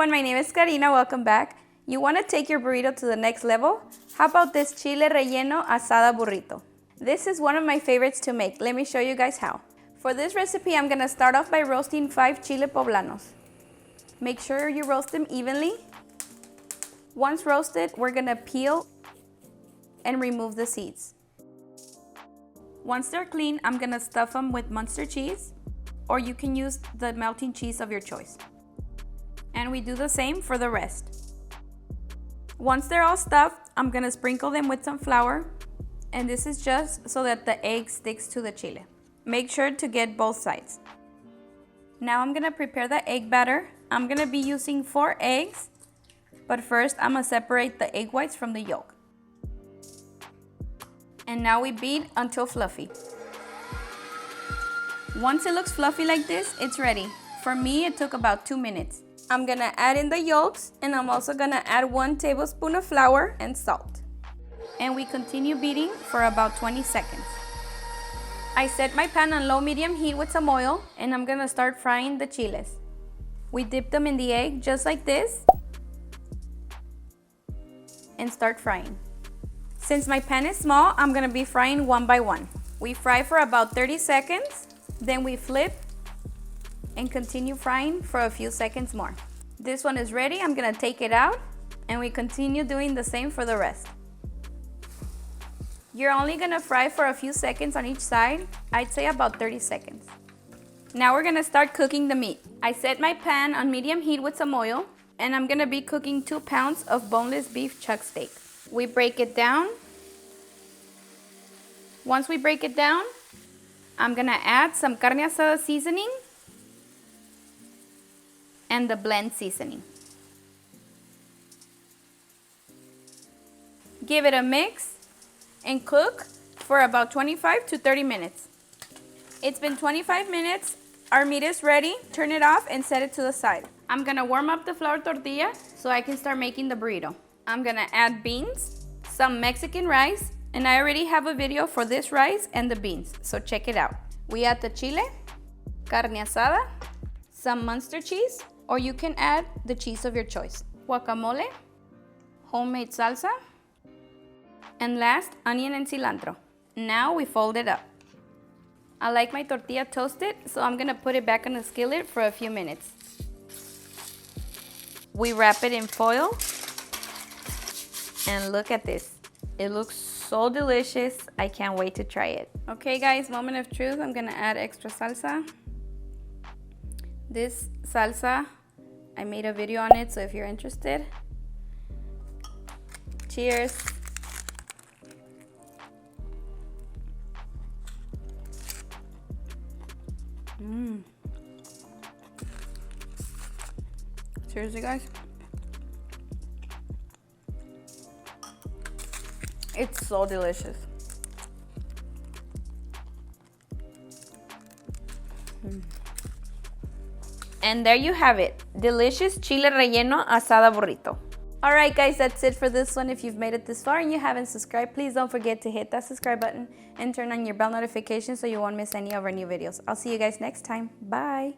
everyone, my name is Karina, welcome back. You want to take your burrito to the next level? How about this Chile Relleno Asada Burrito? This is one of my favorites to make. Let me show you guys how. For this recipe, I'm going to start off by roasting 5 chile poblanos. Make sure you roast them evenly. Once roasted, we're going to peel and remove the seeds. Once they're clean, I'm going to stuff them with Muenster cheese, or you can use the melting cheese of your choice. And we do the same for the rest. Once they're all stuffed, I'm gonna sprinkle them with some flour, and this is just so that the egg sticks to the chile. Make sure to get both sides. Now I'm gonna prepare the egg batter. I'm gonna be using 4 eggs, but first I'm gonna separate the egg whites from the yolk. And now we beat until fluffy. Once it looks fluffy like this, it's ready. For me, it took about 2 minutes. I'm gonna add in the yolks, and I'm also gonna add 1 tablespoon of flour and salt. And we continue beating for about 20 seconds. I set my pan on low-medium heat with some oil, and I'm gonna start frying the chiles. We dip them in the egg just like this, and start frying. Since my pan is small, I'm gonna be frying one by one. We fry for about 30 seconds, then we flip, and continue frying for a few seconds more. This one is ready. I'm gonna take it out, and we continue doing the same for the rest. You're only gonna fry for a few seconds on each side. I'd say about 30 seconds. Now we're gonna start cooking the meat. I set my pan on medium heat with some oil, and I'm gonna be cooking 2 pounds of boneless beef chuck steak. We break it down. Once we break it down, I'm gonna add some carne asada seasoning and the blend seasoning. Give it a mix and cook for about 25 to 30 minutes. It's been 25 minutes. Our meat is ready. Turn it off and set it to the side. I'm gonna warm up the flour tortilla so I can start making the burrito. I'm gonna add beans, some Mexican rice, and I already have a video for this rice and the beans, so check it out. We add the chile, carne asada, some Muenster cheese, or you can add the cheese of your choice, guacamole, homemade salsa, and last, onion and cilantro. Now we fold it up. I like my tortilla toasted, so I'm gonna put it back on the skillet for a few minutes. We wrap it in foil, and look at this. It looks so delicious. I can't wait to try it. Okay guys, moment of truth. I'm gonna add extra salsa. This salsa, I made a video on it, so if you're interested. Cheers. Seriously guys, it's so delicious. And there you have it, delicious Chile Relleno Asada Burrito. Alright guys, that's it for this one. If you've made it this far and you haven't subscribed, please don't forget to hit that subscribe button and turn on your bell notifications so you won't miss any of our new videos. I'll see you guys next time. Bye!